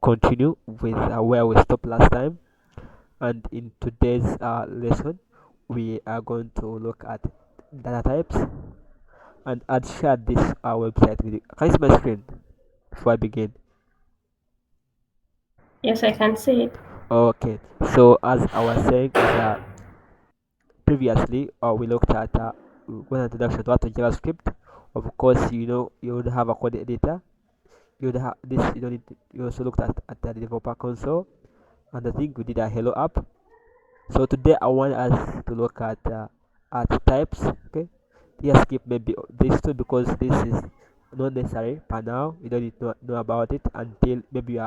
continue with where we stopped last time. And in today's lesson, we are going to look at data types. And I'd share this website with you. Can you see my screen before I begin? Yes, I can see it. Okay, so as I was saying, is that previously we looked at one introduction to how to JavaScript. Of course, you would have a code editor. You would have this. You don't need. You also looked at the developer console, and I think we did a hello app. So today I want us to look at types. Okay, just skip maybe these two because this is not necessary for now. You don't need to know about it until maybe you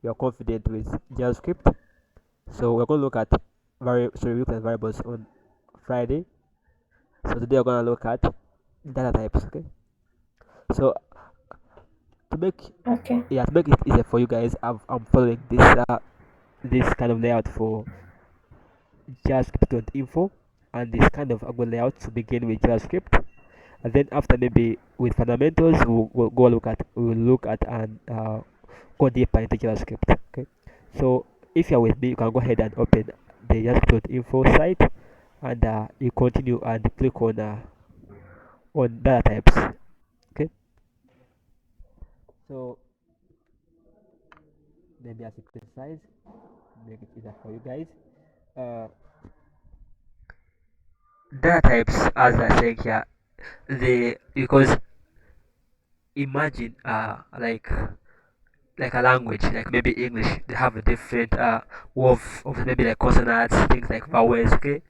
are confident with JavaScript. So we're going to look at we looked at variables on Friday. So today we're going to look at data types. Okay, so to make Okay. to make it easier for you guys, I'm following this kind of layout for JavaScript.info, and this kind of a good layout to begin with JavaScript, and then after maybe with fundamentals we'll look at and go deeper into JavaScript. Okay, so if you're with me, you can go ahead and open the JavaScript.info site, and you continue and click on data types. Okay, so maybe as a quick size, make it easier for you guys. Uh, Data types, as I say here, they because imagine like a language, like maybe English, they have a different of maybe like consonants, things like vowels, okay,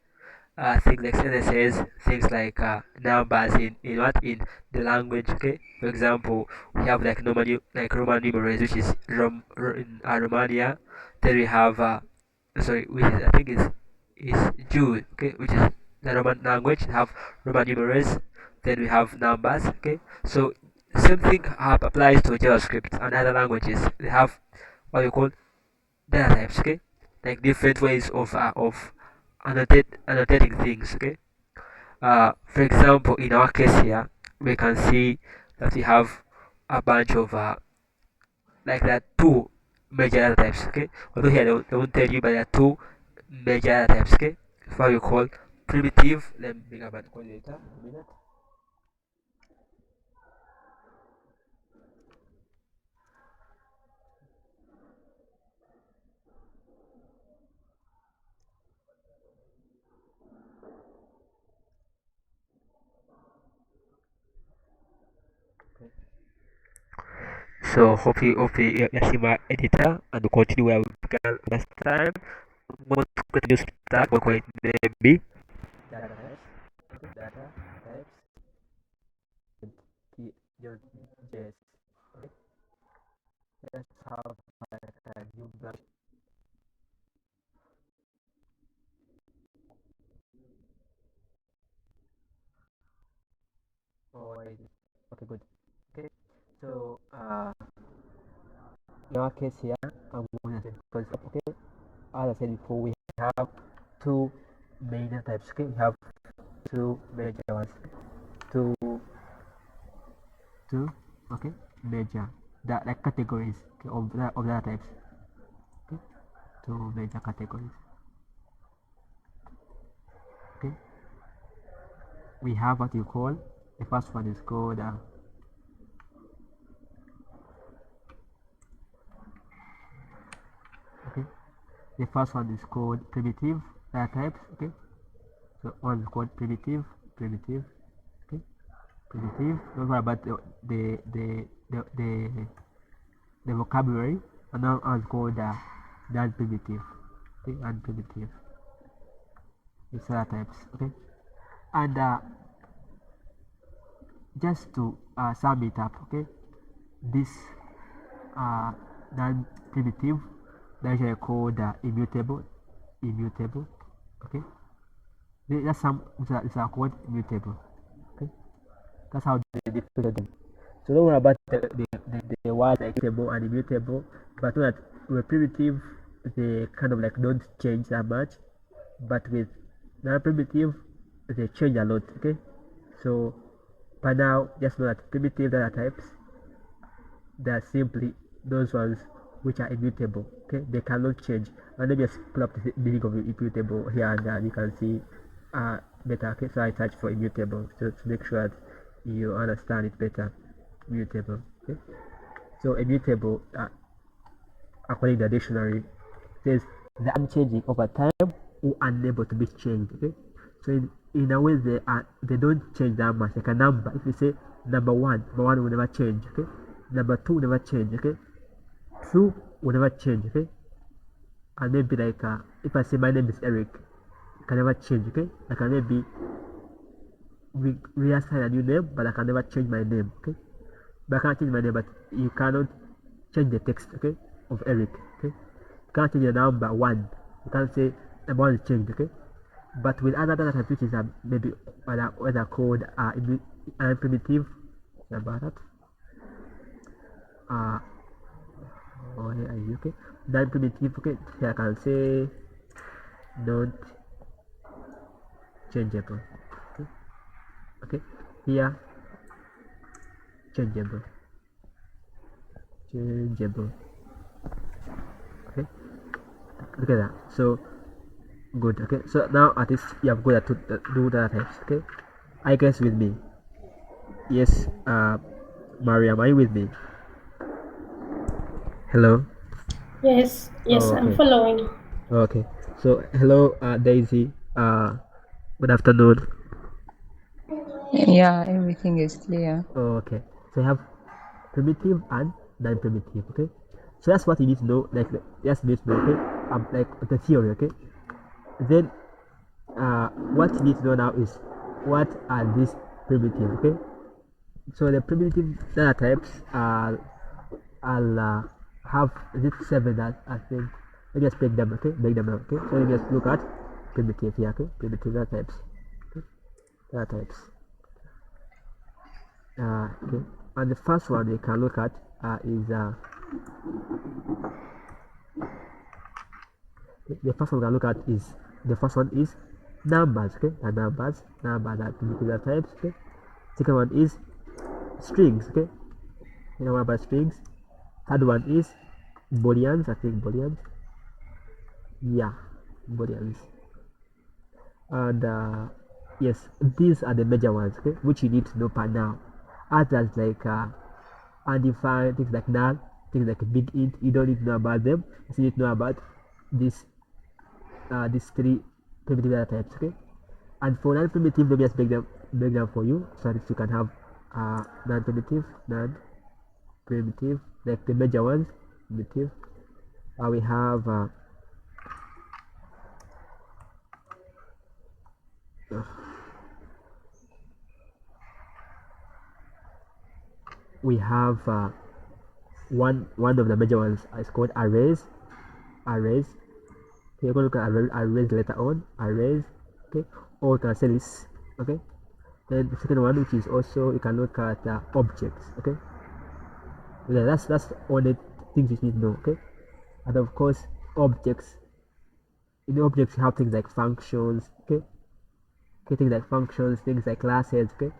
things like sentences, things like numbers in the language, okay. For example, we have like Roman numerals, which is in Romania. Then we have which is I think is Jew, okay, which is the Roman language. Have Roman numerals. Then we have numbers, okay. So same thing applies to JavaScript and other languages. They have what you call data types, okay, like different ways of annotating things, okay. For example, in our case here, we can see that we have a bunch of like there are two major data types, okay. Although here they won't tell you, but there are two major data types, okay. What we call primitive. Let me bring up my calculator a minute. Okay. So hope you see my editor and we continue where we began last time. What new start we're going to be data types. Okay, data types and your JS. Okay, let's have like a new branch. Oh, okay, good. Okay, so in our case here, I'm going to say because okay, as I said before, we have two major types. Okay, we have two major ones. Two, two. Okay, major. That like categories, okay, of that types. Okay, two major categories. Okay, we have what you call the first one is called okay. The first one is called primitive data types. Okay, so one is called primitive. Okay, primitive. Don't worry about the vocabulary. Another one is called non-primitive. Okay, non-primitive. It's data types. Okay, and just to sum it up. Okay, this uh, non-primitive that is called immutable. Okay, that's some it's called immutable. Okay, that's how they differentiate them. So don't worry about the words like immutable and immutable, but know that with primitive they kind of like don't change that much, but with non-primitive they change a lot. Okay, so for now just know that primitive data types, they are simply those ones which are immutable. Okay, they cannot change. And let me just pull up the meaning of immutable here, and you can see better. Okay, so I search for immutable to make sure that you understand it better. Immutable. Okay, so immutable, according to the dictionary, says the unchanging over time or unable to be changed. Okay, so in a way they don't change that much. Like a number, if you say number one will never change. Okay, number two will never change. Okay, two will never change. Okay, and maybe like if I say my name is Eric, it can never change. Okay, I can maybe reassign a new name, but I can never change my name. Okay, but I can't change my name, but you cannot change the text. Okay, of Eric. Okay, you can't change the number one. You can't say number one is changed. Okay, but with other data types, which is maybe what are called primitive about that. Oh, here are you, okay? Non-primitive, okay? Here I can say not changeable. Okay, okay. Here changeable. Okay, look at that. So good. Okay, so now at least you have got to do data types. Okay, I guess with me. Yes, Mariam, are you with me? Hello. Yes, yes, Oh, I'm okay. following. Okay. So hello, Daisy. Good afternoon. Yeah, everything is clear. Oh, okay. So you have primitive and non-primitive. Okay. So that's what you need to know. Like just need to know. Okay. Like the theory. Okay. Then what you need to know now is what are these primitive. Okay. So the primitive data types are I'll have is it seven that I think. Let me just break them. Okay. Break them down. Okay. So let me just look at primitive here. Okay. Primitive data types. Okay. Data types. Okay, and the first one we can look at is the first one we can look at is the first one is numbers. Okay, the numbers are primitive types. Okay, second one is strings. Okay, you know about strings. Third one is booleans. I think booleans. Yeah, booleans. And yes, these are the major ones. Okay, which you need to know by now. Others like undefined things like null, things like big int, you don't need to know about them. You need to know about this these three primitive data types. Okay, and for non-primitive, let me just break them for you so that you can have non-primitive, like the major ones. Primitive. We have we have one of the major ones is called arrays. Arrays. Okay, you're going to look at arrays later on. Arrays. Okay, or you can say lists. Okay. Then the second one, which is also you can look at objects. Okay. Yeah, that's all the things you need to know. Okay. And of course, objects. In the objects, you have things like functions. Okay. Okay, things like functions, things like classes. Okay.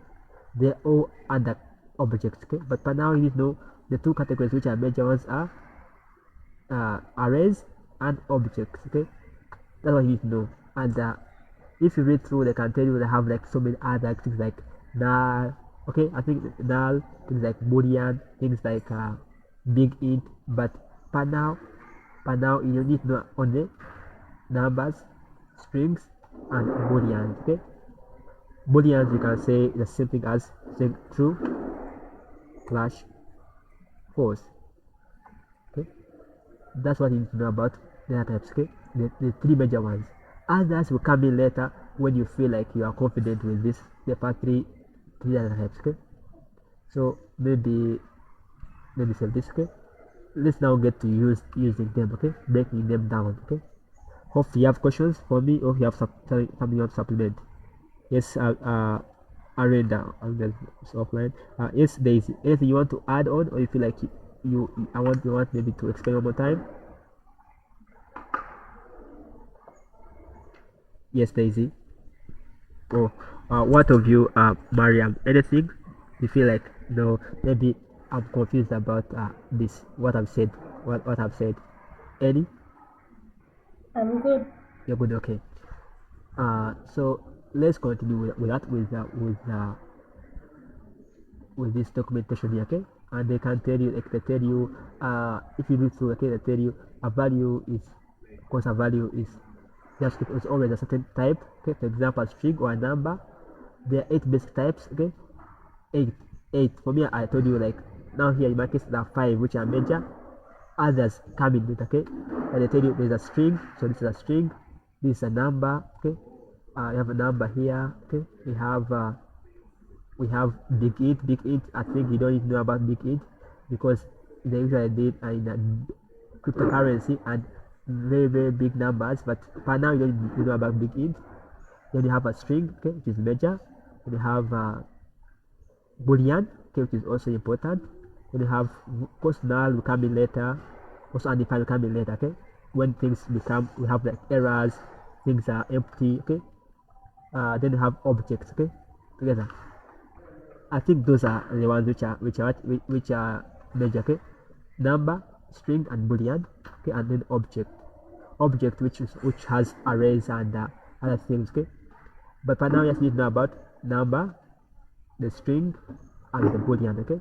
They're all under objects. Okay. But for now, you need to know the two categories which are major ones are arrays and objects. Okay. That's what you need to know. And if you read through, they can tell you they have like so many other things like null. Okay, I think null, things like boolean, things like big int. But for now, you need to know only numbers, strings, and booleans. Okay, booleans you can say the same thing as saying true slash false. Okay, that's what you need to know about data types. Okay, the three major ones. Others will come in later when you feel like you are confident with this the first three data types. Okay, so maybe save this. Okay, let's now get to using them. Okay, breaking them down. Okay, hope you have questions for me or you have something you want to supplement. Yes, I read down. It's offline. Yes, Daisy, anything you want to add on, or you feel like you want maybe to explain one more time? Yes, Daisy. Oh, what of you, Mariam? Anything you feel like no, maybe I'm confused about this what I've said. what I've said. Any? I'm good. You're good. Okay. So let's continue with that with this documentation here, okay? And they can tell you, like they tell you, if you do so, okay, they tell you a value is, of course, a value is just it's always a certain type, okay? For example, a string or a number. There are 8 basic types, okay? Eight, eight. For me, I told you like now here in my case there are 5 which are major. Others come in with, okay? And they tell you there's a string, so this is a string. This is a number, okay? You have a number here, okay? We have big int. Big int, I think you don't even know about big int because they usually did in a cryptocurrency and very big numbers, but for now you don't even know about big int. Then you have a string, okay, which is major. Then you have boolean, okay, which is also important. Then you have, of course, null will come in later, also undefined will come in later, okay? When things become, we have like errors, things are empty, okay? Then you have objects, okay, together. I think those are the ones which are major, okay? Number, string, and boolean, okay, and then object which has arrays and other things, okay? But for now, you just need to know about number, the string, and the boolean, okay?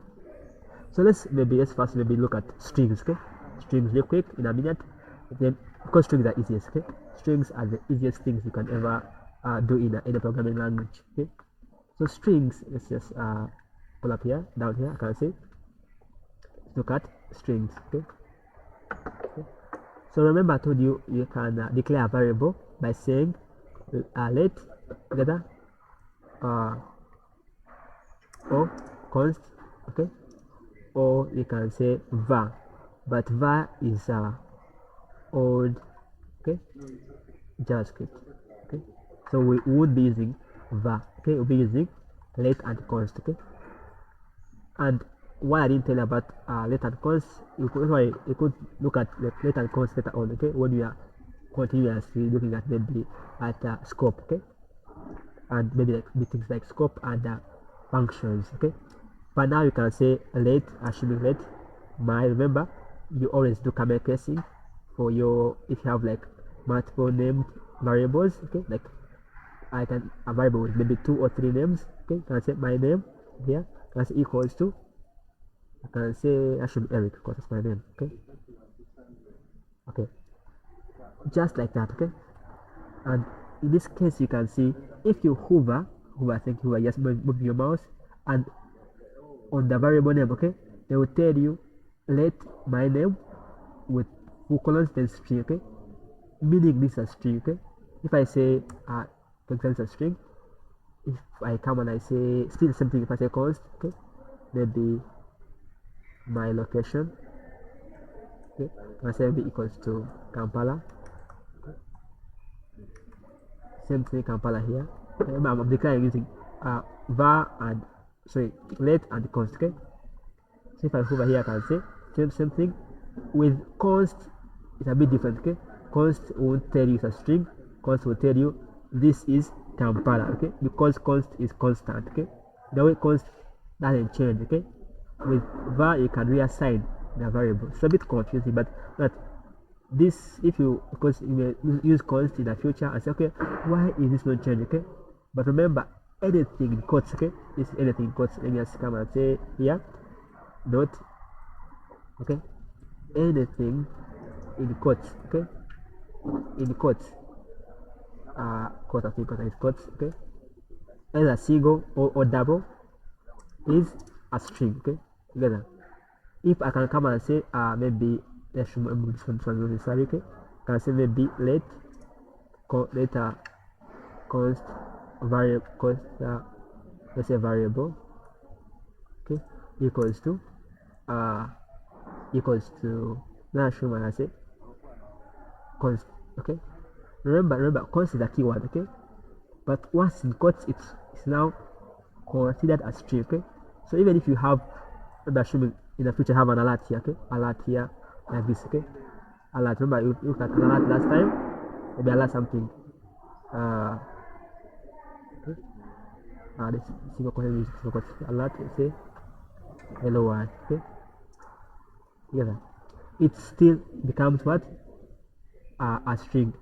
So let's first look at strings, okay? Strings real quick in a minute. Then because strings are easiest, okay? Strings are the easiest things you can ever do in any programming language, okay? So strings, let's just pull up here, down here, I can say. Look at strings, okay? So remember I told you you can declare a variable by saying let together or const, okay? Or you can say var, but var is old, okay, JavaScript, okay? So we would be using var, okay? We'll be using let and const, okay? And what I didn't tell you about let and const, you could look at let and const later on, okay? When we are continuously looking at maybe at scope, okay? And maybe like things like scope and functions, okay? But now you can say let, assuming let my, remember you always do camel casing for your, if you have like multiple named variables, okay? Like I can a variable with maybe 2 or 3 names, okay? Can I say my name here? Can I say equals to? I can say actually Eric because that's my name, okay? Okay, just like that, okay? And in this case, you can see if you hover, just move your mouse, and on the variable name, okay, they will tell you let my name with full colons then string, okay, meaning this is a string, okay. If I say for example it's a string, if I come and I say still the same thing, if I say const, okay, maybe my location, okay, I say maybe equals to Kampala, okay. Same thing Kampala here. Remember I'm declaring using var and sorry let and const, okay. So if I hover here I can say same thing. With const it's a bit different, okay. Const won't tell you it's a string, const will tell you this is Kampala, okay, because const is constant, okay. The way const doesn't change, okay. With var you can reassign the variable. It's a bit confusing, but this, if you, because you may use const in the future and say okay, why is this not changing, okay. But remember anything in quotes, okay, this is anything in quotes. Let me just come and say here dot, okay, anything in quotes, okay, in quotes, quote, I think is quotes, okay, either single or double is a string, okay, together. If I can come and say maybe let's remove this one from the sorry, okay, can say maybe let const variable const let's say variable, okay, equals to now show when I say const, okay. Remember const is a keyword, okay, but once in quotes it's now considered as string, okay. So even if you have, maybe assuming in the future have an alert here, okay, alert here like this, okay, alert. Remember you looked at an alert last time, maybe alert something okay. This single quote alert, say hello world, okay, together. it still becomes what? A string.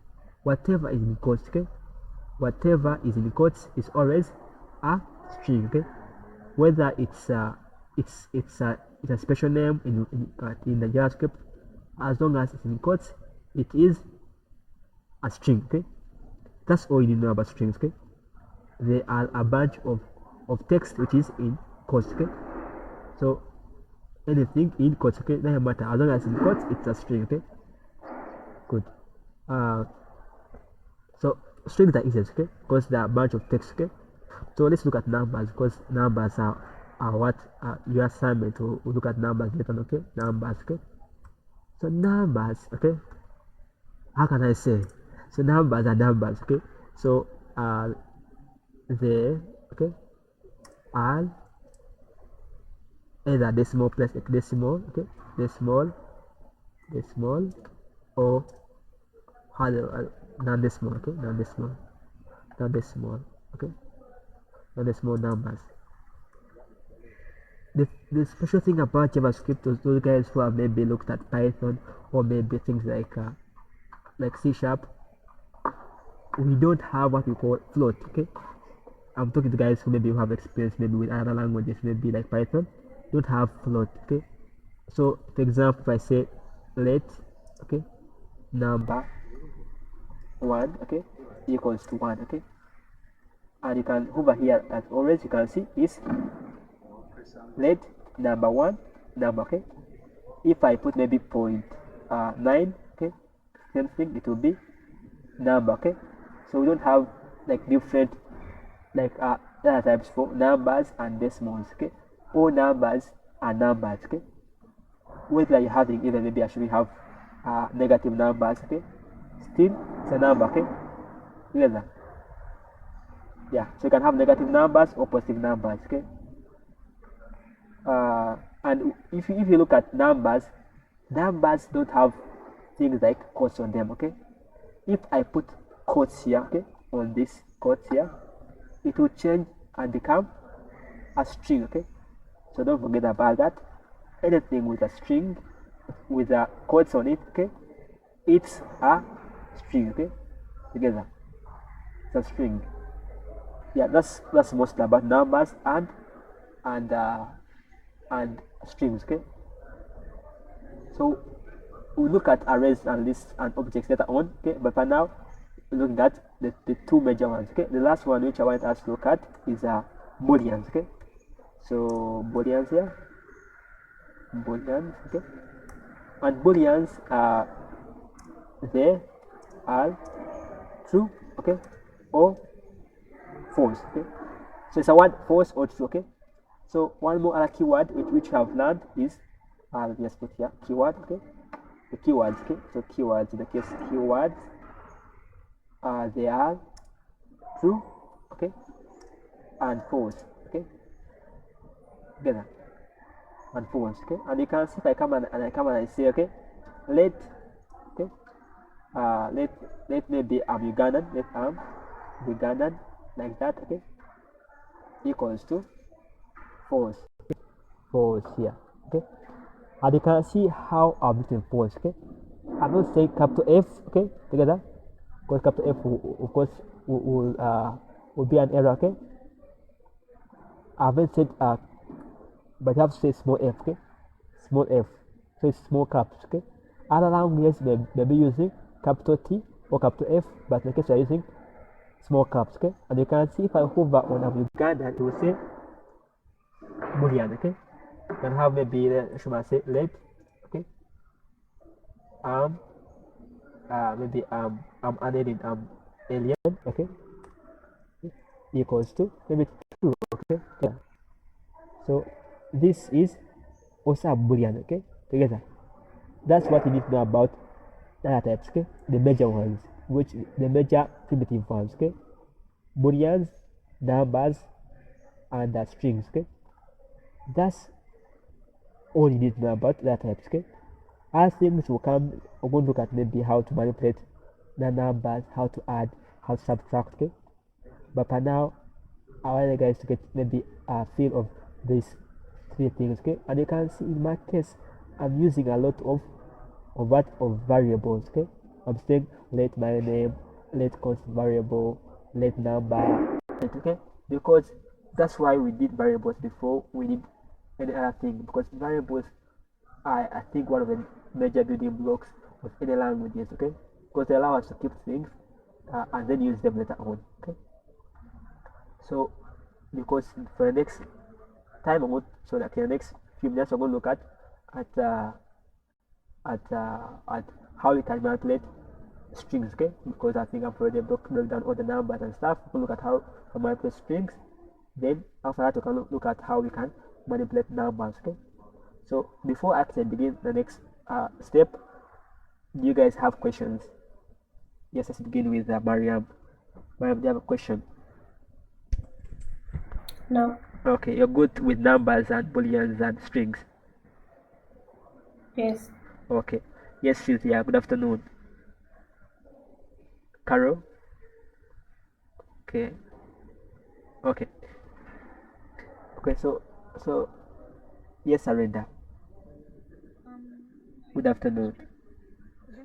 Whatever is in quotes, okay? Whatever is in quotes is always a string, okay? Whether it's a special name in the JavaScript, as long as it's in quotes, it is a string, okay? That's all you need to know about strings, okay? They are a bunch of text which is in quotes, okay? So anything in quotes, okay, doesn't matter, as long as in quotes it's a string, okay? Good. So strings are easy, okay, because they are a bunch of text, okay? So let's look at numbers, because numbers are what your assignment to look at numbers later, okay? Numbers, okay? So numbers, okay? How can I say? So numbers are numbers, okay? So they, okay, are either decimal plus decimal, okay? Decimal, or non-decimal, okay? Non-decimal, okay? Non-decimal numbers. The special thing about JavaScript, those guys who have maybe looked at Python or maybe things like C#, we don't have what we call float, okay? I'm talking to guys who maybe have experience maybe with other languages, maybe like Python, don't have float, okay? So for example, if I say let, okay, number 1, okay, equals to 1, okay, and you can over here, as always, you can see is let number 1 number, okay. If I put maybe point 9, okay, same thing, it will be number, okay. So we don't have like different like data types for numbers and decimals, okay. All numbers are numbers, okay. Whether you have even maybe actually have negative numbers, okay, still it's a number, okay. Together, yeah. So you can have negative numbers or positive numbers, okay. And if you look at numbers don't have things like quotes on them, okay. If I put quotes here, okay, on this quotes here, it will change and become a string, okay. So don't forget about that. Anything with a string with a quotes on it, okay, it's a string, okay. Together, it's a string. Yeah, that's mostly about numbers and strings, okay. So we look at arrays and lists and objects later on, okay, but for now we're looking at the two major ones, okay. The last one which I want us to look at is booleans, okay. So booleans here, booleans, okay, and booleans they are true, okay, or false, okay. So it's a word false or true, okay. So one more other keyword which we have learned is let me just put here keyword, okay. The keywords, okay. So keywords, in the case keywords they are true, okay, and false, okay, together, and false, okay. And you can see if I come and I say, okay, let, okay, let maybe I'm Ugandan, let I'm Ugandan, like that, okay, equals to false, okay? False here, okay. And you can see how I've written false, okay. I'm not saying capital F, okay, together, because capital F of course will be an error, okay. I haven't said but you have to say small f, okay, small f, so it's small caps, okay. Other languages may be using capital T or capital F, but in the case we are using small caps, okay. And you can see if I hover on Uganda, it will say boolean, okay. You can have maybe should I say let, okay, maybe I'm adding alien, okay, equals to maybe true, okay. Yeah. So this is also a boolean, okay, together. That's what you need to know about data types, okay, the major ones, which the major primitive ones, okay, booleans, numbers, and strings, okay. That's all you need to know about data types, okay. As things will come, we're going to look at maybe how to manipulate the numbers, how to add, how to subtract, okay. But for now, I want you guys to get maybe a feel of these three things, okay. And you can see in my case, I'm using a lot of of what? Of variables. Okay, I'm saying let my name, let constant variable, let number. Okay, because that's why we did variables before we did any other thing, because variables are, I think, one of the major building blocks of any languages. Okay, because they allow us to keep things and then use them later on. Okay, so because for the next time I'm going, so like in the next few minutes I'm going to look at uh, at how we can manipulate strings. Okay, because I think I've already broke down all the numbers and stuff. We'll look at how to manipulate strings. Then after that we can look at how we can manipulate numbers. Okay, so before I actually begin the next step, do you guys have questions? Yes, let's begin with Mariam. Mariam, do you have a question? No. Okay, you're good with numbers and booleans and strings. Yes. Okay. Yes, Cynthia, good afternoon. Carol? Okay. Okay. Okay, so yes, Arenda. Good afternoon.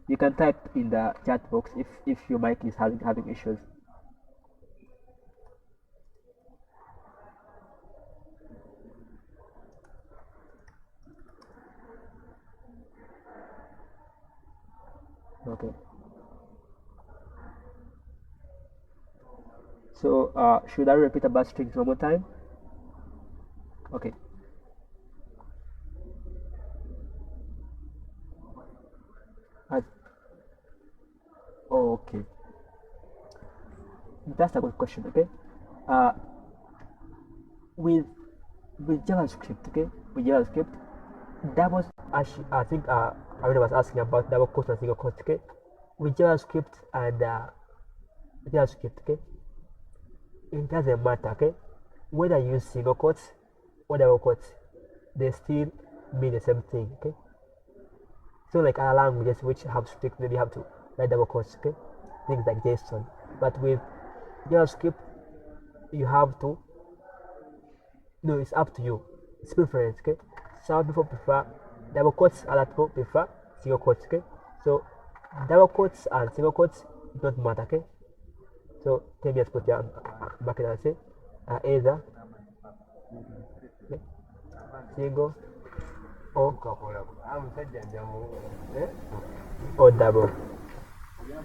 You can type in the chat box if your mic is having issues. Okay. So should I repeat about strings one more time? Okay. Okay. That's a good question. Okay. Uh, with JavaScript. Okay. With JavaScript, double. I think I was asking about double quotes and single quotes. Okay. With JavaScript and JavaScript. Okay. It doesn't matter. Okay. Whether you use single quotes or double quotes, they still mean the same thing. Okay. So like other languages which have strict, maybe have to write double quotes. Okay. Things like JSON. But with JavaScript, you have to. No, it's up to you. It's preference. Okay. Some people prefer double quotes, other people prefer single quotes. Okay. So double quotes and single quotes don't matter. Okay. So tell me, put your back and say either single or double.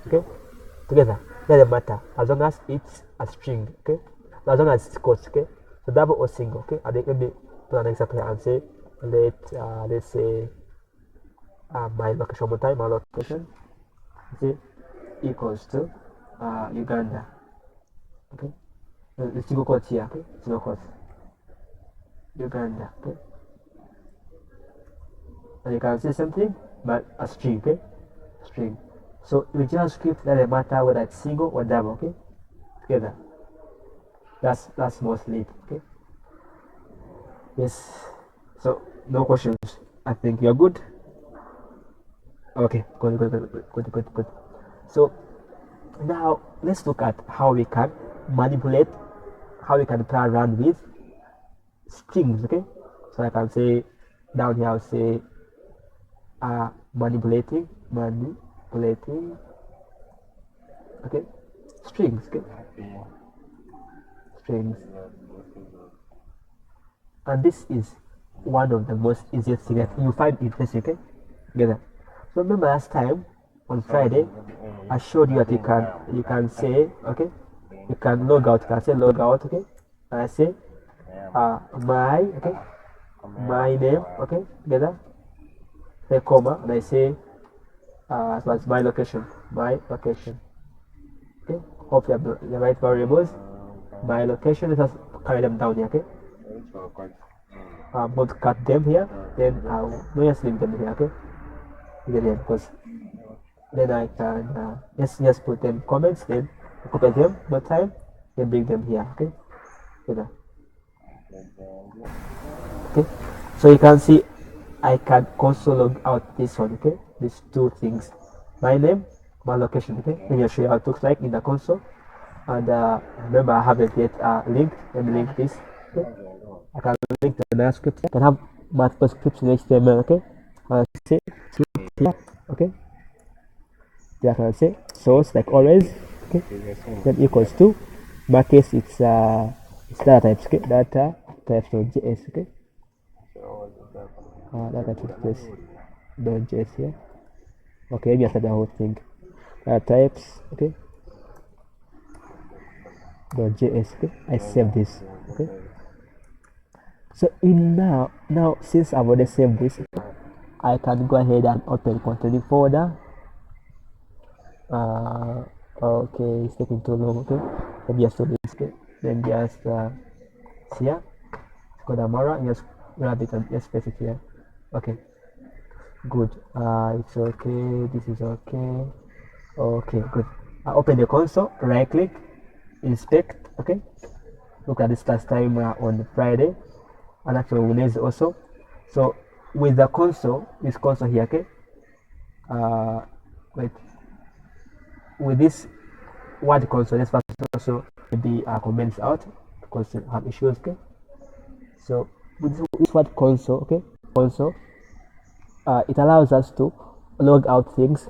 Okay, together doesn't matter as long as it's a string. Okay, as long as it's quotes. Okay, so double or single. Okay, and then let me put an example here and say let's say my location one time. My location say equals to Uganda. Okay, the single quotes here. Okay, single quotes Uganda. Okay, and you can say something but a string. Okay, string. So with JavaScript, doesn't matter whether it's single or double. Okay, together. That's mostly it. Okay. Yes. So no questions. I think you're good. Okay. Good. So now let's look at how we can manipulate, how we can play around with strings. Okay. So I can say down here, I'll say manipulating. Okay, strings. Okay, strings, and this is one of the most easiest things that you find interesting. Okay, together. So remember last time on Friday, I showed you that you can say, okay, you can log out. You can say log out. Okay, and I say my name. Okay, together. Say comma, and I say so that's my location. Okay, hope you have the right variables. My location, let us carry them down here. Okay, I'm going to cut them here, then I'll just leave them here. Okay, leave them because then I can just put them comments, then copy them one time, then bring them here. Okay, okay, so you can see I can console log out this one. Okay, these two things, my name, my location. Okay, let me show you how it looks like in the console. And remember, I haven't yet linked. Let me link this. Okay, I can link the script. I can have multiple scripts in HTML. Okay, see here. okay, then I can say source like always, okay, then equals to, in my case it's data types, okay, data types.js, okay, data types.js here, okay, maybe I said the whole thing, data types, okay, .js, okay, I save this, okay. So in now since I've already saved this, I can go ahead and open content folder. Okay, it's taking too long, okay, let me just do this, okay, then just here, go to Mara, just grab it and just paste it here, okay, good, it's okay, this is okay, okay, good. I open the console, right click, inspect, okay, look at this last time on Friday and actually Wednesday also. So with the console, this console here, okay, wait, with this word console, let's first also maybe comments out because you have issues, okay. So with this word console, okay, console, it allows us to log out things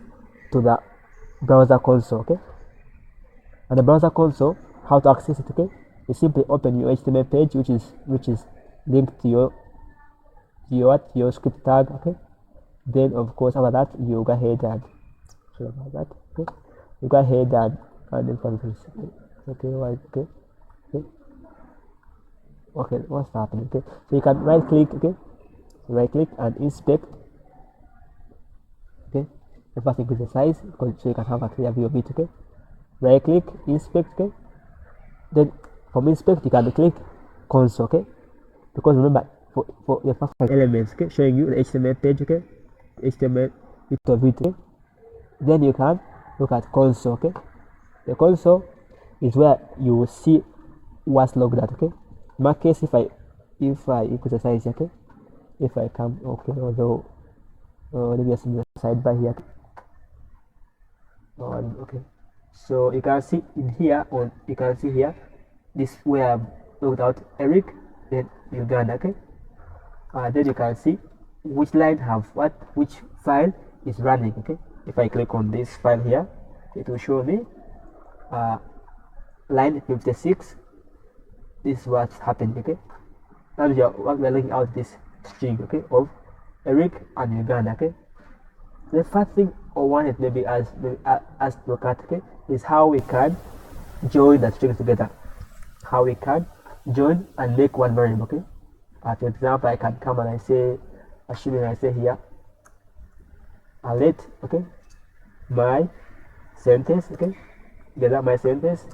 to the browser console, okay. And the browser console, how to access it, okay, you simply open your HTML page which is linked to your script tag, okay. Then of course after that you go ahead and sorry about that, okay, you go ahead and okay, right, okay, okay, okay, what's happening, okay, so you can right click, okay, right click and inspect, okay, the first increase the size so you can have a clear view of it, okay, right click, inspect, okay, then from inspect you can click console, okay, because remember for the first elements, okay, showing you the HTML page, okay, HTML bit of it, okay, then you can look at console, okay, the console is where you will see what's logged at, okay. In my case, if I increase the size, okay, if I come, okay, although let me just move the sidebar here, okay, so you can see in here, or you can see here, this where I've logged out Eric, then Uganda, okay, then you can see which line have what, which file is running, okay. If I click on this file here, it will show me line 56, this is what's happening, okay. Now we are looking out this string, okay, of Eric and Uganda, okay. The first thing I wanted maybe as to look at, okay, is how we can join the strings together, how we can join and make one variable, okay. For example, I can come and I say, assuming I say here, let, okay, my sentence, okay, together my sentence,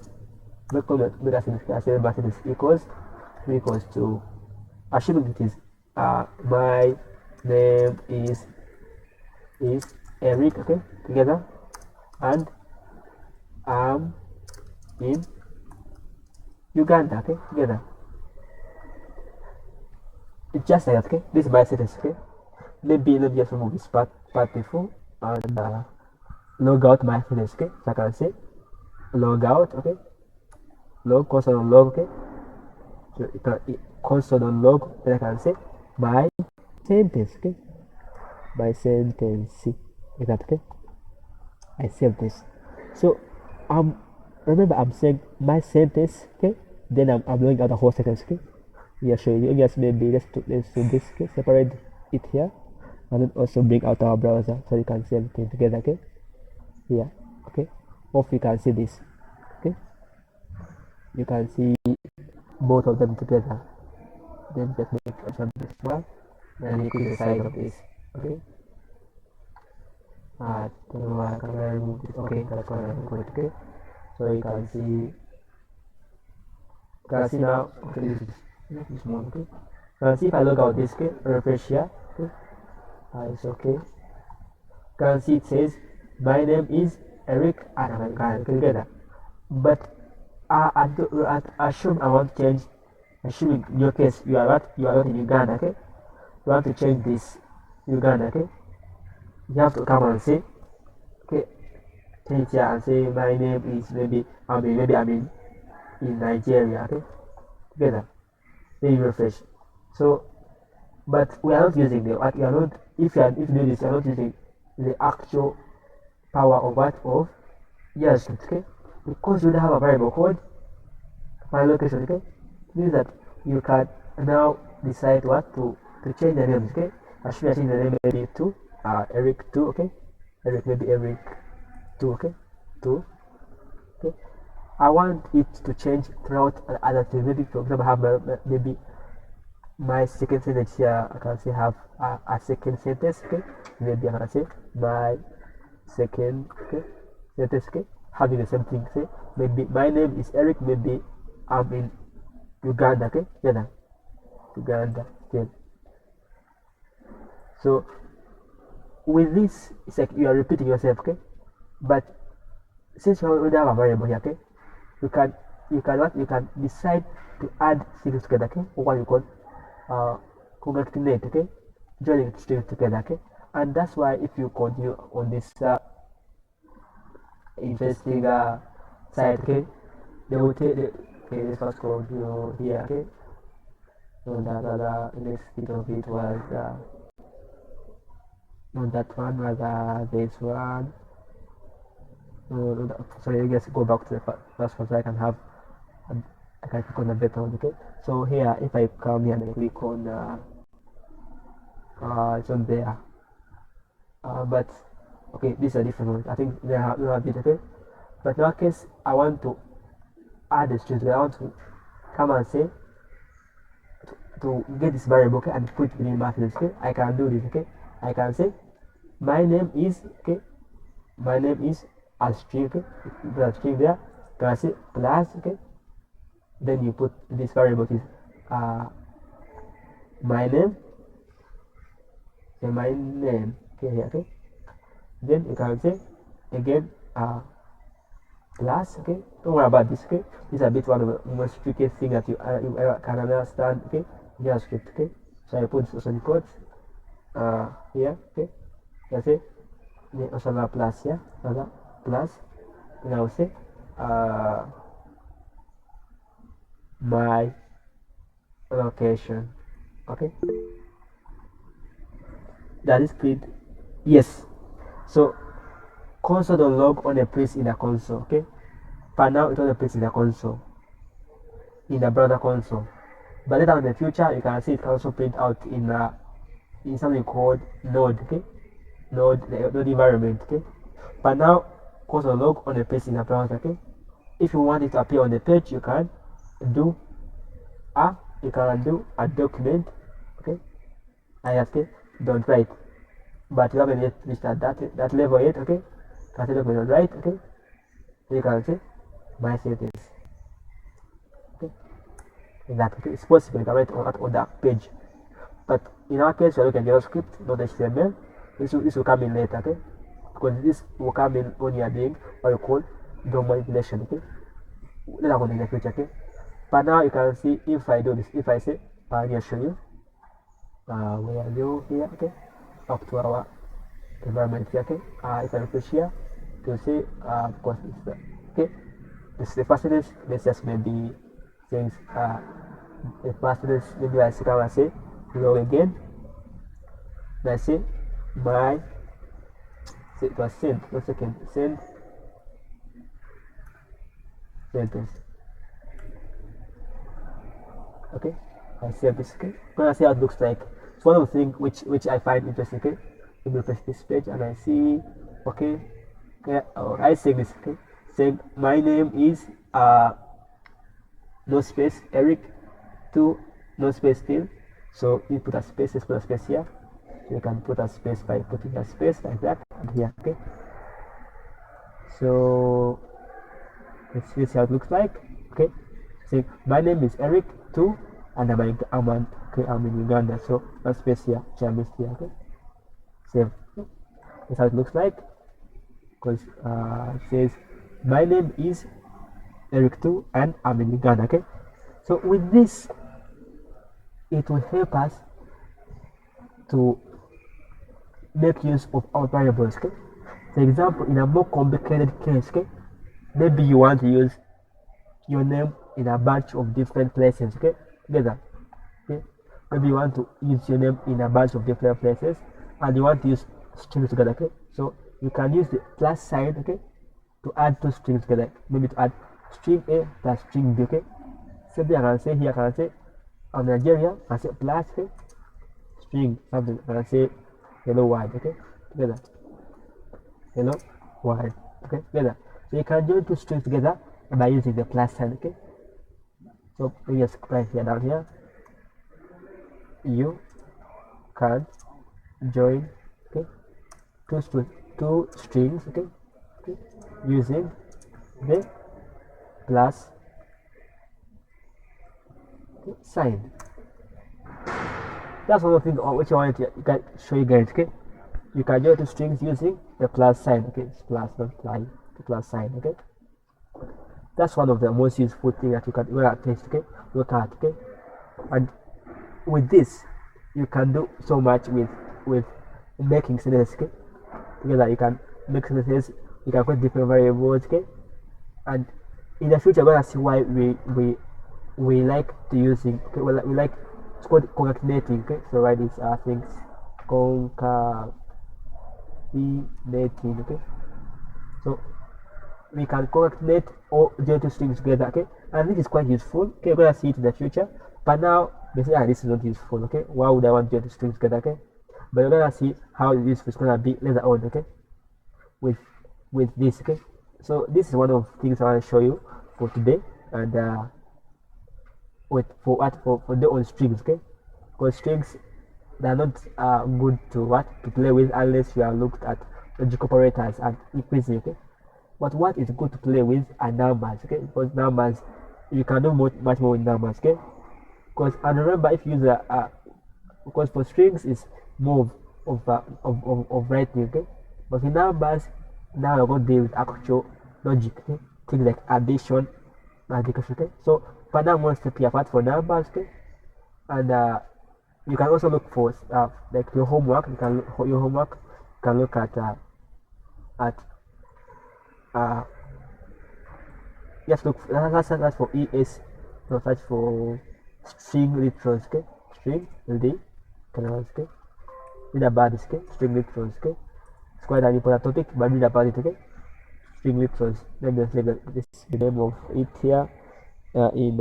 make a sentence equals to, assuming it is my name is Eric, okay, together, and I'm in Uganda, okay, together. It's just like that, okay. This is my sentence, okay. Maybe let me just remove this part before and log out my sentence, okay. So I can say log out, okay, log console on log, okay. So it can console on log, then I can say my sentence, okay, my sentence, like that, okay. I save this. So remember I'm saying my sentence, okay, then I'm logging out the whole sentence, okay. Yeah, show you. Yes, maybe let's do this, okay, separate it here and then also bring out our browser so you can see everything together, okay, here, okay. Hope you can see this, okay, you can see both of them together. Then just make this one and increase the size of this, okay. I can remove this, okay, that's what I'm going to do, so you can see now, okay, this one, okay. Can see if I log out this, okay, refresh here, okay, it's okay. Can see it says my name is Eric and I'm Uganda together, but I assume I want to change, assuming in your case you are not in Uganda, okay, you want to change this Uganda, okay, you have to come and say, okay, change here and say my name is maybe I'm in Nigeria, okay, together. Then you refresh. So, but we are not using the what we are not. If you do this, you are not using the actual power of what of JavaScript, okay? Because you don't have a variable code file location, okay? It means that you can now decide what to change the names, okay? I should change the name maybe to Eric 2, okay? Maybe Eric 2, okay? 2, okay? I want it to change throughout other things. Maybe for example, I have maybe my second sentence here. I can say have a second sentence, okay? Maybe I can say my second, okay, sentence, okay? Having the same thing, say maybe my name is Eric. Maybe I'm in Uganda, okay? Yeah, Uganda still. So with this, it's like you are repeating yourself, okay? But since you already have a variable here, okay, you can decide to add strings together, okay, or what you call concatenate, okay, joining strings together, okay. And that's why if you continue on this interesting site, okay, they will take the okay, let's first continue here, okay. So the next bit of it was not that one, was this one. Sorry, I guess go back to the first one so I can have I can click on the better one, okay. So here, if I come here and I click on it's on there, but okay, this is a different one. I think they have it, okay. But in our case, I want to add the strings. I want to come and say to get this variable, okay, and put it in matrix, okay. I can do this, okay. I can say my name is, okay, my name is a string, okay, you put a string there, you can say plus, okay, then you put this variable is my name, okay, here, okay, then you can say again plus, okay. Don't worry about this, okay. This is a bit one of the most tricky thing that you can understand, okay. JavaScript, okay. So I put this on quotes here, okay. I say also have a plus here, another plus, and I will say my location, okay. That is print, yes. So console.log on a place in the console, okay. For now it only plays in the console, in the browser console, but later in the future you can see it can also print out in something called node, okay. Node environment, okay. But now console.log on a place in the browser, okay. If you want it to appear on the page, you can do a document, okay. I okay, don't write, but you haven't yet reached that level yet, okay. Can say document, don't write, okay. So you can say my sentence, okay. Exactly, okay. It's possible you can write on that page, but in our case we're looking at JavaScript, not HTML. This will come in later, okay, because this will come in when you are doing what you call DOM manipulation, okay. Later on in the future, okay. But now you can see if I do this, if I say let me show you where are you here, okay, up to our environment here, okay. If I refresh here to say because it's okay, this is the first sentence. Let's just maybe things the first sentence, maybe I say log again. Let's say my it was sent, 1 second, send sentence, okay. I save this, okay. I'm gonna see how it looks like. It's one of the things which I find interesting, okay. Let me refresh this page and I see, okay, I say this, okay, saying my name is no space Eric 2 no space still. So you put a space, let's put a space here. So you can put a space by putting a space like that and here, okay. So let's see how it looks like, okay. So my name is Eric 2 and I'm in Uganda, so no space here, which I missed here, okay. Save. That's how it looks like, because it says my name is Eric 2 and I'm in Uganda, okay. So with this, it will help us to make use of our variables, okay. For example, in a more complicated case, okay, maybe you want to use your name in a bunch of different places, okay, together, okay. Maybe you want to use your name in a bunch of different places and you want to use strings together, okay. So you can use the plus sign, okay, to add two strings together. Maybe to add string A plus string B, okay. Simply I can say here, I can say on Nigeria, I can say plus, okay, string something, I can say hello world, okay, together. Hello world, okay, together. So you can join two strings together by using the plus sign, okay. So we just write here down here. You can join, okay, two strings, okay, using the plus sign. That's one of the things which I wanted to show you guys, okay. You can join two strings using the plus sign, okay. It's plus, not plus, the plus sign, okay. That's one of the most useful things that you can look at, okay. And with this, you can do so much with making sentences, okay. Together you can make sentences, you can create different variables, okay. And in the future we're gonna see why we like to using, okay, we like, it's called concatenating, okay. So write these things, concatenating, okay. So we can concatenate all the two strings together, okay. And this is quite useful, okay. We're gonna see it in the future, but now basically this is not useful, okay. Why would I want the two strings together, okay? But we're gonna see how this is gonna be later on, okay, with this, okay. So this is one of the things I want to show you for today, and for the on strings, okay, because strings, they're not good to play with unless you have looked at logic operators and increasing, okay. But what is good to play with are numbers, okay, because numbers, you can do much more with numbers, okay. Because, and remember, if you use because for strings is more of writing, okay. But in numbers, now you're going to deal with actual logic, okay, things like addition, multiplication, okay. So for now, one step here apart for numbers, okay. And you can also look for like your homework. You can look at just look that's for ES, no, search for string literals, okay, string literals, okay, read about this, okay, string literals, okay. It's quite an important topic, but read about it, okay. String literals. Let me just leave this the name of it here in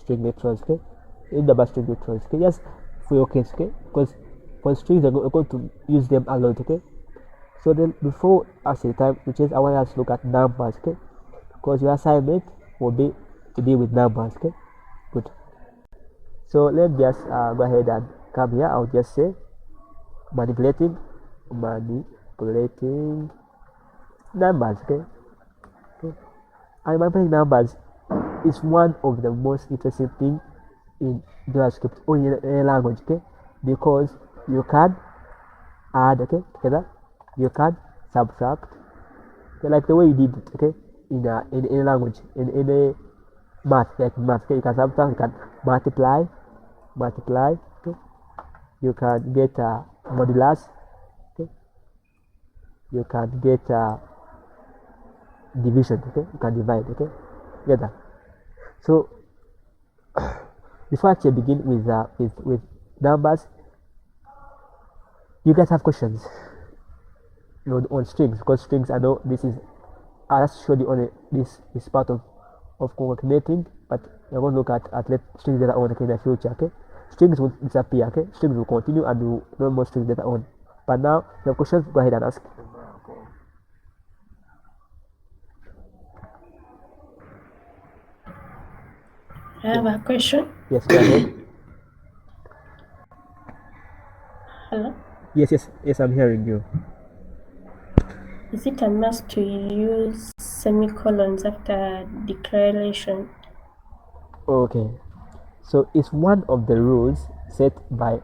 string literals, okay. Read about string literals, okay, just for your case, okay, because for strings you're going to use them a lot, okay. So then before actually time which is I want us to look at numbers, okay, because your assignment will be to deal with numbers, okay. Good. So let's just go ahead and come here. I'll just say manipulating numbers, okay. And manipulating numbers is one of the most interesting thing in JavaScript or in any language, okay, because you can add, okay, together, you can subtract, okay, like the way you did it, okay, in any language, in any math, like math, okay, you can subtract, you can multiply, okay, you can get modulus, okay, you can get division, okay, you can divide, okay, together. So before I actually begin with numbers, you guys have questions, you know, on strings, because strings, I know this is, I just showed you only this is part of concatenating, but we're going to look at strings later on, okay, in the future, okay. Strings will disappear, okay, strings will continue, and we'll learn more strings later on. But now, if you have questions, go ahead and ask. I have a question. Yes, go ahead. Hello? Yes, I'm hearing you. Is it a must to use semicolons after declaration? Okay, so it's one of the rules set by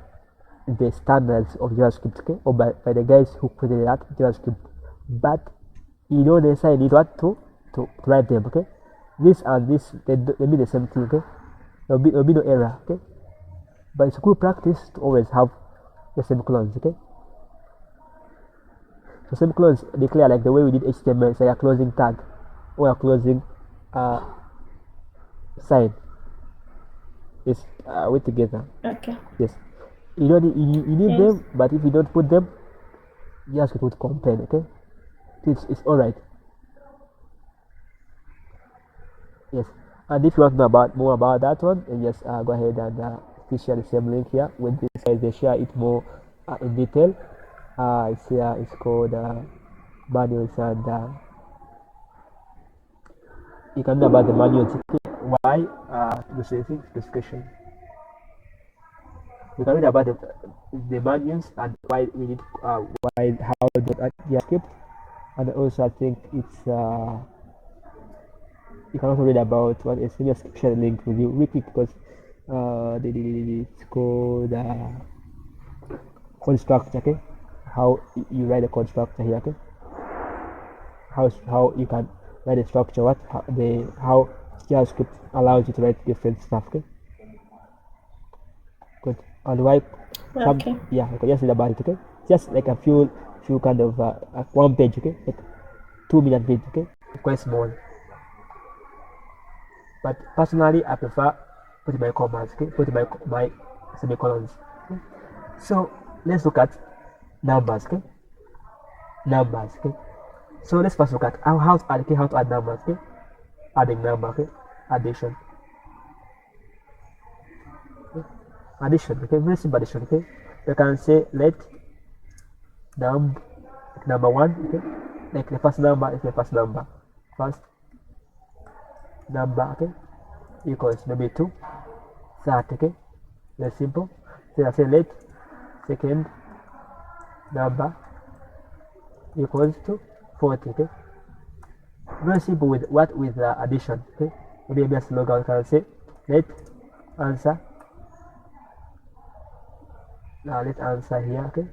the standards of JavaScript, okay, or by the guys who created that JavaScript, but you don't necessarily need to write them, okay. This and this, they mean the same thing, okay. There'll be no error, okay. But it's good practice to always have the semicolons, okay. So semicolons declare, like the way we did HTML, say a closing tag or a closing sign. Yes, wait together. Okay. Yes. You don't you need Yes. them, but if you don't put them, JavaScript would complain. Okay, it's all right. Yes, and if you want to know about more about that one, then just go ahead and please share the same link here with this guys. They share it more in detail. It's here. It's called manuals, and you can know about the manuals. Why receiving specification. You can read about the manuals and why we need why how to JavaScript, and also I think it's you can also read about what is. Let me just share the link with you real quick because it's called code structure. Okay, how you write a code structure here. Okay, how you can write a structure. What how JavaScript allows you to write different stuff. Okay, good. And why some Okay. yeah, okay, just read about it. Okay, just like a few kind of one page. Okay, like 2 minute page. Okay, quite small. But personally, I prefer putting my commas. Okay, putting my semicolons. Okay? So let's look at numbers. Okay, numbers. Okay, so let's first look at how to add. Okay, how to add numbers. Okay, adding number. Okay, addition. Okay? Addition. Okay, very simple addition. Okay, you can say let num number one. Okay, like the first number is the first number. First number. Okay, equals maybe 2. That. Okay, very simple. So I say let second number equals to 40. Okay, very simple with what with addition. Okay, maybe I just log out and say let answer. Now let's answer here. Okay,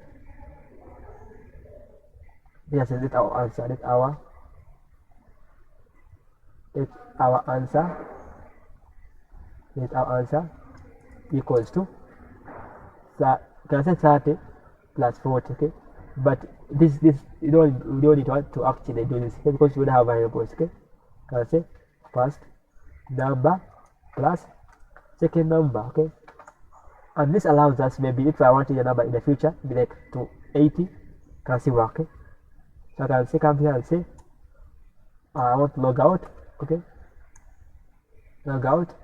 yes, let our answer. Let our answer equals to can I say 30 plus 40. Okay, but this you don't need to actually do this here because you don't have variables. Okay, can I say first number plus second number. Okay, and this allows us maybe if I want to change a number in the future be like to 80, can see work. Okay, so I can say come here and say I want to log out. Okay, log out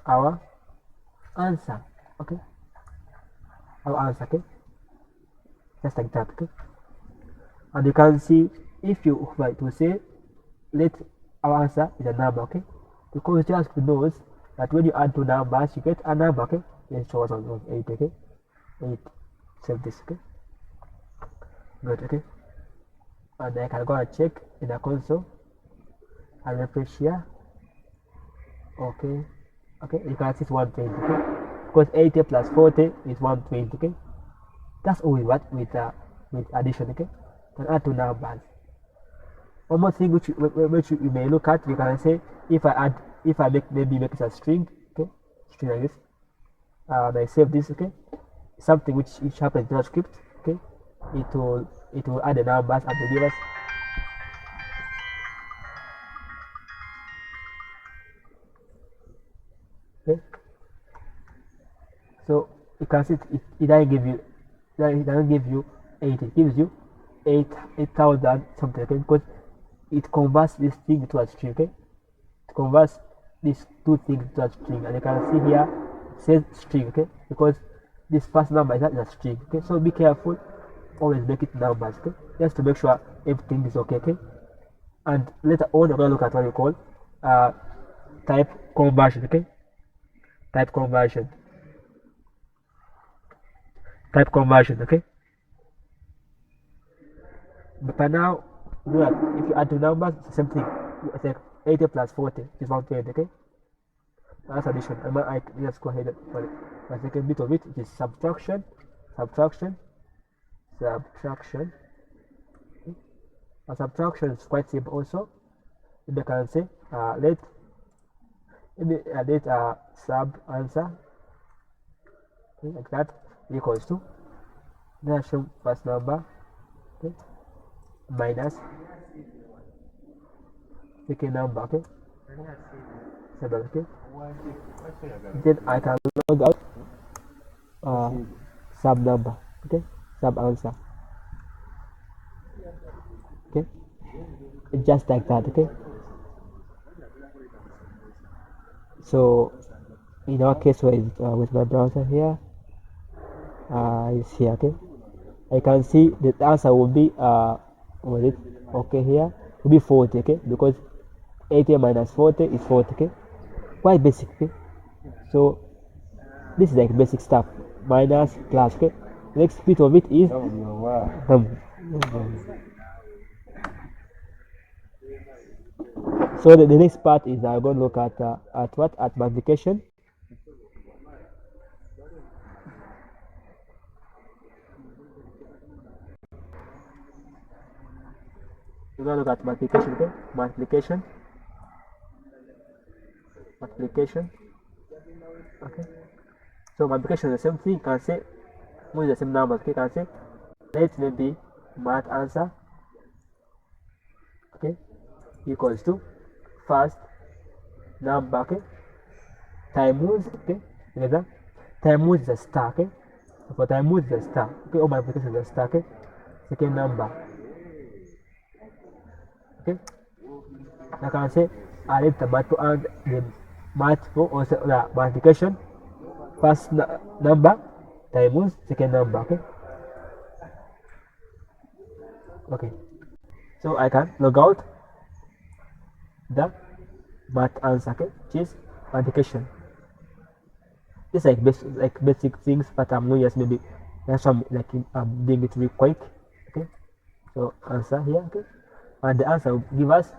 our answer. Okay, our answer. Okay, just like that. Okay, and you can see if you like to say let our answer is a number. Okay, because just knows that when you add two numbers you get a number. Okay, let's show us on 8. Okay, 8. Save this. Okay, good. Okay, and I can go and check in the console and refresh here. Okay, okay, you can see it's 120. Okay, because 80 plus 40 is 120. Okay, that's always what with addition. Okay, you can add two numbers. One more thing which you may look at, you can say if I maybe make it a string. Okay, string like this. I save this. Okay, something which happens in JavaScript. Okay, it will add the numbers and will give us. Okay, so you can see it doesn't give you it doesn't give you 8, it gives you 8,000 something. Okay, because it converts this thing to a string. Okay, it converts these two things to a string, and you can see here it says string. Okay, because this first number is not a string. Okay, so be careful, always make it numbers. Okay, just to make sure everything is okay. Okay, and later on we're going to look at what we call type conversion. Okay, type conversion. Okay, but for now if you add two numbers it's the same thing. It's like 80 plus 40 is 120. Okay, that's addition. Let's go ahead for the second bit of it, which is subtraction. subtraction subtraction okay. Subtraction is quite simple also. Maybe I can say let sub answer, okay, like that, equals to show first number, okay, minus second number. Okay, 7. Okay, then I can log out sub number, okay, sub answer, okay, just like that, okay. So in our case with my browser here, is here, okay. I can see the answer will be what is it, okay, here will be 40, okay, because 80 minus 40 is 40, okay, quite basic, okay. So this is like basic stuff, minus plus, okay. Next bit of it is so the next part is I'm going to look at what, at multiplication. We're going to look at multiplication, okay, multiplication, okay. So multiplication is the same thing. You can say with the same numbers, okay. You can say let maybe math answer, okay, equals to first number, okay, times, okay, together, times is a star, okay. So for times is a star, okay, all multiplication is a star, okay. Second number, okay. I can say I need the multiple or the multiplication first number times second number, okay. Okay, so I can log out the math answer, okay, which is multiplication. It's like basic things, but I'm not just maybe that's why I'm doing it real quick, okay. So answer here, okay, and the answer will give us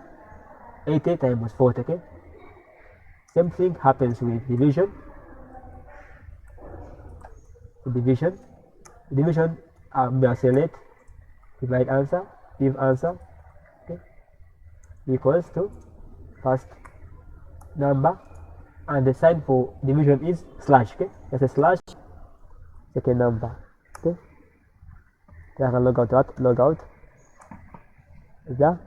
80 times 40, okay. Same thing happens with division. Division, we select divide answer, give answer, okay, equals to first number, and the sign for division is slash, okay. There's a slash, second number, okay. Then I can log out the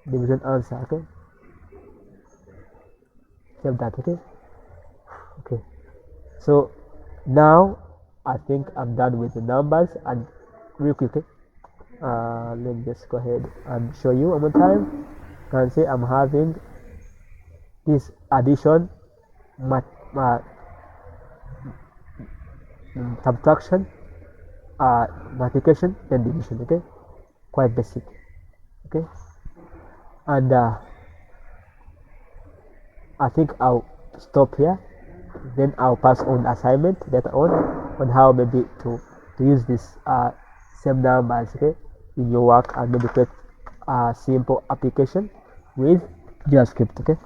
division answer, okay. Save that, okay. Okay, so now I think I'm done with the numbers, and real quick, okay, let me just go ahead and show you one more time. You can see I'm having this addition, subtraction, multiplication, then division, okay, quite basic, okay. And I think I'll stop here, then I'll pass on assignment later on how maybe to use this same numbers, okay, in your work, and maybe create a simple application with JavaScript, okay.